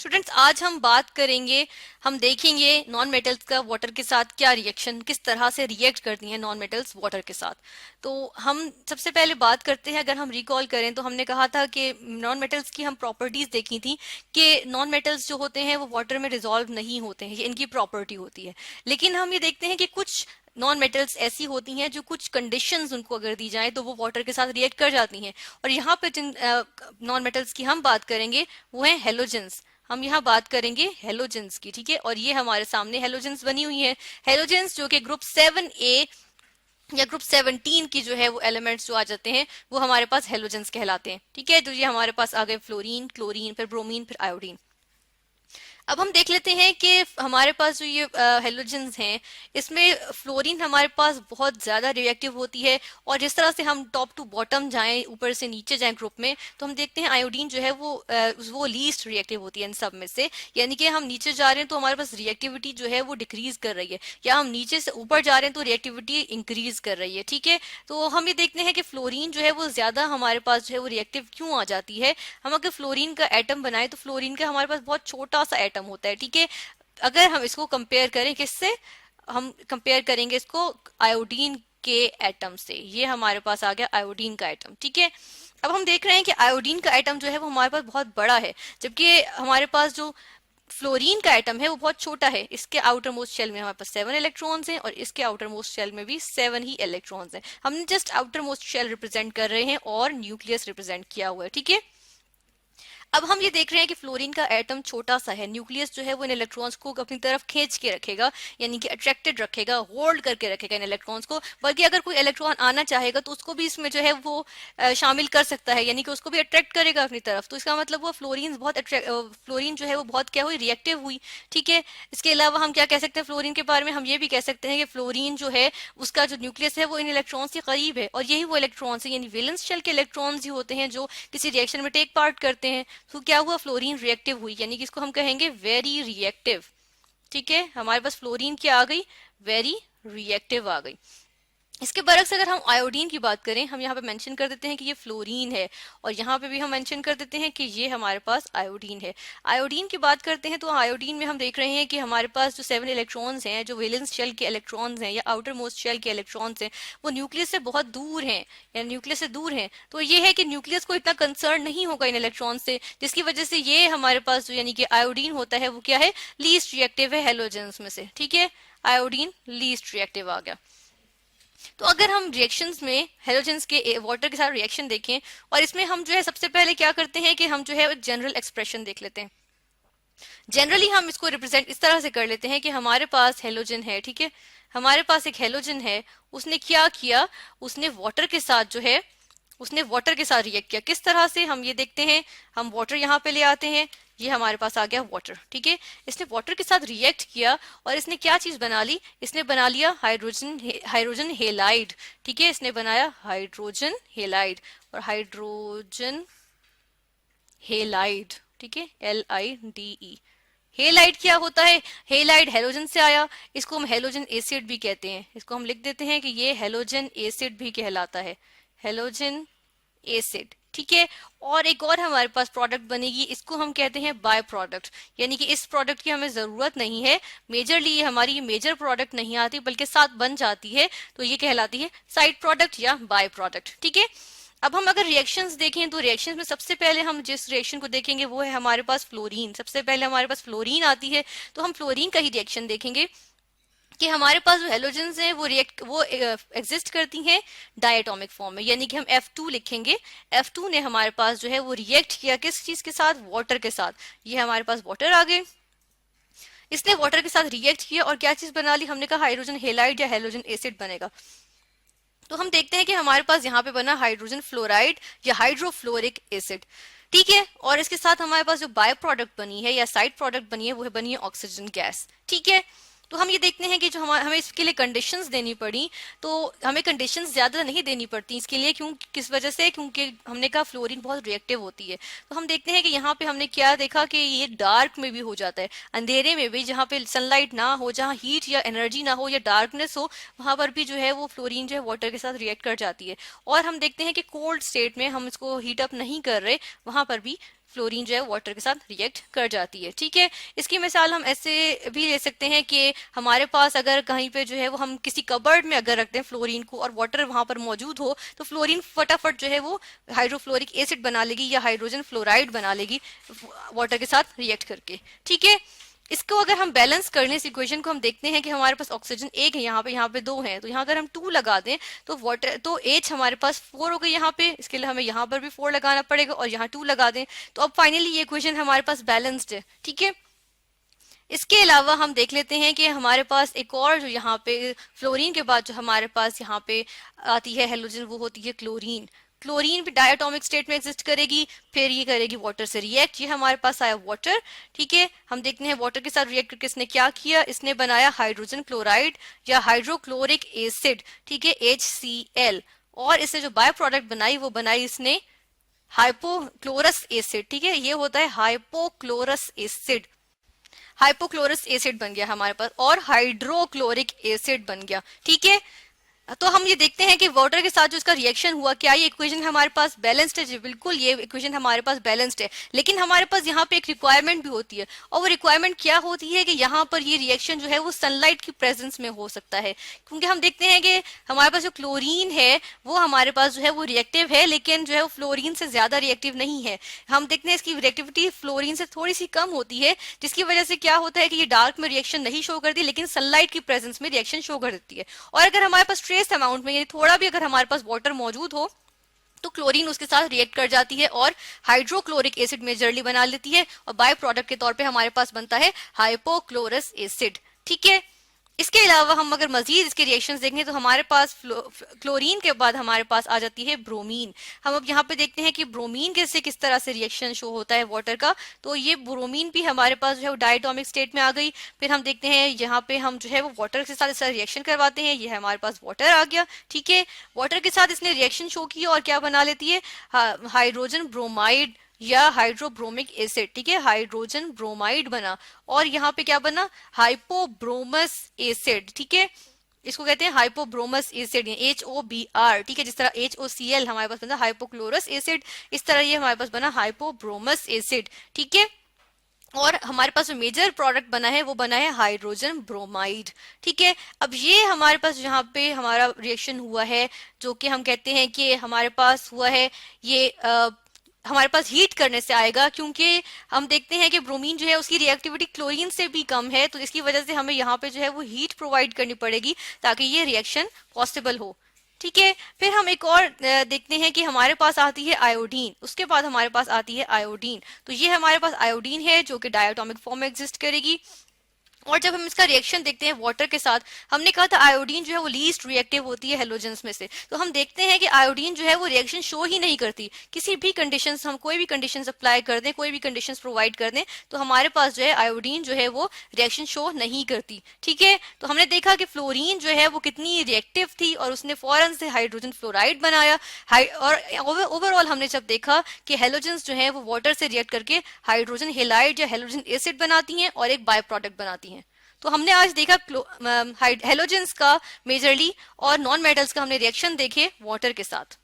Students, आज हम बात करेंगे, हम देखेंगे नॉन मेटल्स का वाटर के साथ क्या रिएक्शन, किस तरह से रिएक्ट करती हैं नॉन मेटल्स वाटर के साथ। तो हम सबसे पहले बात करते हैं, अगर हम रिकॉल करें तो हमने कहा था कि नॉन मेटल्स की हम प्रॉपर्टीज देखी थी कि नॉन मेटल्स जो होते हैं वो वाटर में डिसॉल्व नहीं होते हैं, ये इनकी प्रॉपर्टी होती है। लेकिन हम ये देखते हैं कि कुछ नॉन मेटल्स ऐसी होती हैं जो कुछ कंडीशंस उनको अगर दी जाए तो वो वाटर के साथ रिएक्ट कर जाती हैं। और यहाँ पे जिन नॉन मेटल्स की हम बात करेंगे वो हैं हेलोजेंस। हम यहाँ बात करेंगे हेलोजेंस की, ठीक है। और ये हमारे सामने हेलोजेंस बनी हुई है। हेलोजेंस जो कि ग्रुप 7A या ग्रुप 17 की जो है वो एलिमेंट्स जो आ जाते हैं वो हमारे पास हेलोजेंस कहलाते हैं, ठीक है। तो ये हमारे पास आ गए फ्लोरीन, क्लोरीन, फिर ब्रोमीन, फिर आयोडीन। अब हम देख लेते हैं कि हमारे पास जो ये हेलोजेंस हैं इसमें फ्लोरीन हमारे पास बहुत ज्यादा रिएक्टिव होती है। और जिस तरह से हम टॉप टू बॉटम जाएं, ऊपर से नीचे जाएं ग्रुप में, तो हम देखते हैं आयोडीन जो है वो लीस्ट रिएक्टिव होती है इन सब में से। यानी कि हम नीचे जा रहे हैं तो हमारे पास रिएक्टिविटी जो है वो डिक्रीज कर रही है, या हम नीचे से ऊपर जा रहे हैं तो रिएक्टिविटी इंक्रीज कर रही है, ठीक है। तो हम ये देखते हैं कि फ्लोरीन जो है वो ज्यादा हमारे पास जो है वो रिएक्टिव क्यों आ जाती है। हम अगर फ्लोरीन का एटम बनाए तो फ्लोरीन का हमारे पास बहुत छोटा सा एटम होता है, ठीक है। अगर हम इसको कंपेयर करें किससे, हम कंपेयर करेंगे इसको आयोडीन के एटम से। ये हमारे पास आ गया आयोडीन का एटम, ठीक है। अब हम देख रहे हैं कि आयोडीन का एटम जो है वो हमारे पास बहुत बड़ा है, जबकि हमारे पास जो फ्लोरीन का एटम है वो बहुत छोटा है। इसके आउटर मोस्ट शेल में हमारे पास 7 इलेक्ट्रॉन्स हैं और इसके आउटर मोस्ट शेल में भी 7 ही इलेक्ट्रॉन्स हैं। हमने just outermost shell represent कर रहे हैं और न्यूक्लियस रिप्रेजेंट किया हुआ है, ठीक है। अब हम ये देख रहे हैं कि फ्लोरीन का एटम छोटा सा है, न्यूक्लियस जो है वो इन इलेक्ट्रॉन्स को अपनी तरफ खींच के रखेगा, यानी कि अट्रैक्टेड रखेगा, होल्ड करके रखेगा इन इलेक्ट्रॉन्स को। बल्कि अगर कोई इलेक्ट्रॉन आना चाहेगा तो उसको भी इसमें जो है वो शामिल कर सकता है, यानी कि उसको भी अट्रैक्ट करेगा अपनी तरफ। तो इसका मतलब वो फ्लोरीन जो है वो बहुत क्या हुई, रिएक्टिव हुई, ठीक है। इसके अलावा हम क्या कह सकते हैं फ्लोरीन के बारे में, हम ये भी कह सकते हैं कि फ्लोरीन जो है उसका जो न्यूक्लियस है वो इन इलेक्ट्रॉन्स के करीब है, और यही वो इलेक्ट्रॉन्स है, यानी वैलेंस शेल के इलेक्ट्रॉन्स ही होते हैं जो किसी रिएक्शन में टेक पार्ट करते हैं। तो क्या हुआ, फ्लोरीन रिएक्टिव हुई, यानी कि इसको हम कहेंगे वेरी रिएक्टिव, ठीक है। हमारे पास फ्लोरीन क्या आ गई, वेरी रिएक्टिव आ गई। इसके बरक्स अगर हम आयोडीन की बात करें, हम यहाँ पे मेंशन कर देते हैं कि ये फ्लोरीन है, और यहाँ पे भी हम मेंशन कर देते हैं कि ये हमारे पास आयोडीन है। आयोडीन की बात करते हैं तो आयोडीन में हम देख रहे हैं कि हमारे पास जो 7 इलेक्ट्रॉन्स हैं, जो वैलेंस शेल के इलेक्ट्रॉन्स हैं या आउटर मोस्ट शेल के इलेक्ट्रॉन्स हैं, वो न्यूक्लियस से बहुत दूर हैं, या न्यूक्लियस से दूर हैं। तो ये है कि न्यूक्लियस को इतना कंसर्न नहीं होगा इन इलेक्ट्रॉन से, जिसकी वजह से ये हमारे पास जो यानी कि आयोडीन होता है वो क्या है, लीस्ट रिएक्टिव है हेलोजेंस में से, ठीक है। आयोडीन लीस्ट रिएक्टिव आ गया। तो अगर हम रिएक्शंस में हेलोजेंस के वाटर के साथ रिएक्शन देखें, और इसमें हम जो है सबसे पहले क्या करते हैं कि हम जो है जनरल एक्सप्रेशन देख लेते हैं। जनरली हम इसको रिप्रेजेंट इस तरह से कर लेते हैं कि हमारे पास हेलोजन है, ठीक है। हमारे पास एक हेलोजन है, उसने क्या किया, उसने वाटर के साथ जो है उसने वाटर के साथ रिएक्ट किया। किस तरह से, हम ये देखते हैं। हम वाटर यहाँ पे ले आते हैं, ये हमारे पास आ गया वाटर, ठीक है। इसने वाटर के साथ रिएक्ट किया और इसने क्या चीज बना ली, इसने बना लिया हाइड्रोजन हेलाइड, ठीक है। इसने बनाया हाइड्रोजन हेलाइड, और हाइड्रोजन हेलाइड, ठीक है, LIDE। हेलाइड क्या होता है, हेलाइड हेलोजन से आया, इसको हम हेलोजन एसिड भी कहते हैं। इसको हम लिख देते हैं कि ये हेलोजन एसिड भी कहलाता है, हेलोजन एसिड, ठीक है। और एक और हमारे पास प्रोडक्ट बनेगी, इसको हम कहते हैं बाय प्रोडक्ट, यानी कि इस प्रोडक्ट की हमें जरूरत नहीं है, मेजरली ये हमारी मेजर प्रोडक्ट नहीं आती बल्कि साथ बन जाती है, तो ये कहलाती है साइड प्रोडक्ट या बाय प्रोडक्ट, ठीक है। अब हम अगर रिएक्शंस देखें तो रिएक्शंस में सबसे पहले हम जिस रिएक्शन को देखेंगे वो है हमारे पास फ्लोरीन। सबसे पहले हमारे पास फ्लोरीन आती है, तो हम फ्लोरीन का ही रिएक्शन देखेंगे कि हमारे पास जो हेलोजेंस हैं वो एग्जिस्ट करती हैं डायटोमिक फॉर्म में, यानी कि हम F2 लिखेंगे। F2 ने हमारे पास जो है वो रिएक्ट किया किस चीज के साथ, वाटर के साथ। ये हमारे पास वाटर आ गए, इसने वाटर के साथ रिएक्ट किया और क्या चीज बना ली, हमने कहा हाइड्रोजन हेलाइड या हेलोजन एसिड बनेगा। तो हम देखते हैं कि हमारे पास यहाँ पे बना हाइड्रोजन फ्लोराइड या हाइड्रोफ्लोरिक एसिड, ठीक है। और इसके साथ हमारे पास जो बाय प्रोडक्ट बनी है या साइड प्रोडक्ट बनी है वो बनी है ऑक्सीजन गैस, ठीक है। तो हम ये देखते हैं कि जो हमें इसके लिए कंडीशंस देनी पड़ी, तो हमें कंडीशंस ज्यादा नहीं देनी पड़ती इसके लिए, क्यों, किस वजह से, क्योंकि हमने कहा फ्लोरीन बहुत रिएक्टिव होती है। तो हम देखते हैं कि यहाँ पे हमने क्या देखा कि ये डार्क में भी हो जाता है, अंधेरे में भी, जहाँ पे सनलाइट ना हो, जहाँ हीट या एनर्जी ना हो या डार्कनेस हो, वहां पर भी जो है वो फ्लोरीन जो है वाटर के साथ रिएक्ट कर जाती है। और हम देखते हैं कि कोल्ड स्टेट में हम इसको हीट अप नहीं कर रहे, वहां पर भी फ्लोरीन जो है वाटर के साथ रिएक्ट कर जाती है। ठीक है, इसकी मिसाल हम ऐसे भी ले सकते हैं कि हमारे पास अगर कहीं पे जो है वो हम किसी कबर्ड में अगर रखते हैं फ्लोरीन को और वाटर वहां पर मौजूद हो, तो फ्लोरीन फटाफट जो है वो हाइड्रोफ्लोरिक एसिड बना लेगी या हाइड्रोजन फ्लोराइड बना लेगी वाटर के साथ रिएक्ट करके। ठीक है, इसको अगर हम बैलेंस कर लें इस इक्वेशन को, हम देखते हैं कि हमारे पास ऑक्सीजन एक है, यहाँ पे दो है, तो यहाँ अगर हम 2 लगा दें तो वाटर तो H हमारे पास 4 हो गई यहाँ पे, इसके लिए हमें यहाँ पर भी 4 लगाना पड़ेगा और यहाँ 2 लगा दें, तो अब फाइनली ये इक्वेशन हमारे पास बैलेंस्ड है। ठीक है, इसके अलावा हम देख लेते हैं कि हमारे पास एक और जो यहाँ पे फ्लोरीन के बाद जो हमारे पास यहाँ पे आती है हेलोजन, वो होती है क्लोरीन। क्लोरीन भी डायटोमिक स्टेट में एग्जिस्ट करेगी, फिर ये करेगी वाटर से रिएक्ट। ये हमारे पास आया वाटर। ठीक है, हम देखते हैं वाटर के साथ रिएक्ट करके इसने क्या किया, इसने बनाया हाइड्रोजन क्लोराइड या हाइड्रोक्लोरिक एसिड। ठीक है, HCl। और इसने जो बाय प्रोडक्ट बनाई वो बनाई इसने हाइपोक्लोरस एसिड। ठीक है, ये होता है हाइपोक्लोरस एसिड। हाइपोक्लोरस एसिड बन गया हमारे पास और हाइड्रोक्लोरिक एसिड बन गया। ठीक है, तो हम ये देखते हैं कि वाटर के साथ जो इसका रिएक्शन हुआ, क्या ये इक्वेशन हमारे पास बैलेंस्ड है? जी बिल्कुल, ये इक्वेशन हमारे पास बैलेंस्ड है, लेकिन हमारे पास यहाँ पे एक रिक्वायरमेंट भी होती है, और वो रिक्वायरमेंट क्या होती है कि यहाँ पर ये रिएक्शन जो है वो सनलाइट की प्रेजेंस में हो सकता है, क्योंकि हम देखते हैं कि हमारे पास जो क्लोरीन है वो हमारे पास जो है वो रिएक्टिव है, लेकिन जो है वो फ्लोरीन से ज्यादा रिएक्टिव नहीं है। हम देखते हैं इसकी रिएक्टिविटी फ्लोरीन से थोड़ी सी कम होती है, जिसकी वजह से क्या होता है कि ये डार्क में रिएक्शन नहीं शो करती, लेकिन सनलाइट की प्रेजेंस में रिएक्शन शो कर देती है। और अगर हमारे पास ट्रेस अमाउंट में, यानी थोड़ा भी अगर हमारे पास वाटर मौजूद हो, तो क्लोरीन उसके साथ रिएक्ट कर जाती है और हाइड्रोक्लोरिक एसिड मेजरली बना लेती है, और बाय प्रोडक्ट के तौर पे हमारे पास बनता है हाइपोक्लोरस एसिड। ठीक है, इसके अलावा हम अगर मजीद इसके रिएक्शंस देखें तो हमारे पास क्लोरीन के बाद हमारे पास आ जाती है ब्रोमीन। हम अब यहाँ पे देखते हैं कि ब्रोमीन कैसे किस तरह से रिएक्शन शो होता है वाटर का। तो ये ब्रोमीन भी हमारे पास जो है वो डायटोमिक स्टेट में आ गई। फिर हम देखते हैं यहाँ पे हम जो है वो वाटर के साथ इस तरह रिएक्शन करवाते हैं, ये हमारे पास वाटर आ गया। ठीक है, वाटर के साथ इसने रिएक्शन शो की और क्या बना लेती है, हाइड्रोजन ब्रोमाइड या हाइड्रोब्रोमिक एसिड। ठीक है, हाइड्रोजन ब्रोमाइड बना, और यहाँ पे क्या बना, हाइपोब्रोमस एसिड। ठीक है, इसको कहते हैं हाइपोब्रोमस एसिड, HOBr। ठीक है, जिस तरह HOCl हमारे पास बना हाइपोक्लोरस एसिड, इस तरह ये हमारे पास बना हाइपोब्रोमस एसिड। ठीक है, और हमारे पास जो मेजर प्रोडक्ट बना है वो बना है हाइड्रोजन ब्रोमाइड। ठीक है, अब ये हमारे पास यहाँ पे हमारा रिएक्शन हुआ है, जो कि हम कहते हैं कि हमारे पास हुआ है, ये हमारे पास हीट करने से आएगा, क्योंकि हम देखते हैं कि ब्रोमीन जो है उसकी रिएक्टिविटी क्लोरीन से भी कम है, तो इसकी वजह से हमें यहाँ पे जो है वो हीट प्रोवाइड करनी पड़ेगी ताकि ये रिएक्शन पॉसिबल हो। ठीक है, फिर हम एक और देखते हैं कि हमारे पास आती है आयोडीन, उसके बाद हमारे पास आती है आयोडीन। तो ये हमारे पास आयोडीन है जो कि डायटोमिक फॉर्म में एग्जिस्ट करेगी, और जब हम इसका रिएक्शन देखते हैं वाटर के साथ, हमने कहा था आयोडीन जो है वो लीस्ट रिएक्टिव होती है हेलोजेंस में से, तो हम देखते हैं कि आयोडीन जो है वो रिएक्शन शो ही नहीं करती। किसी भी कंडीशंस, हम कोई भी कंडीशंस अप्लाई कर दें, कोई भी कंडीशंस प्रोवाइड कर दें, तो हमारे पास जो है आयोडीन जो है वो रिएक्शन शो नहीं करती। ठीक है, तो हमने देखा कि फ्लोरीन जो है वो कितनी रिएक्टिव थी और उसने फौरन से हाइड्रोजन फ्लोराइड बनाया। और ओवरऑल हमने जब देखा कि हेलोजेंस जो है वो वाटर से रिएक्ट करके हाइड्रोजन हेलाइड या हेलोजन एसिड बनाती हैं और एक बाय प्रोडक्ट बनाती हैं। तो हमने आज देखा हेलोजेंस का मेजरली, और नॉन मेटल्स का हमने रिएक्शन देखे वाटर के साथ।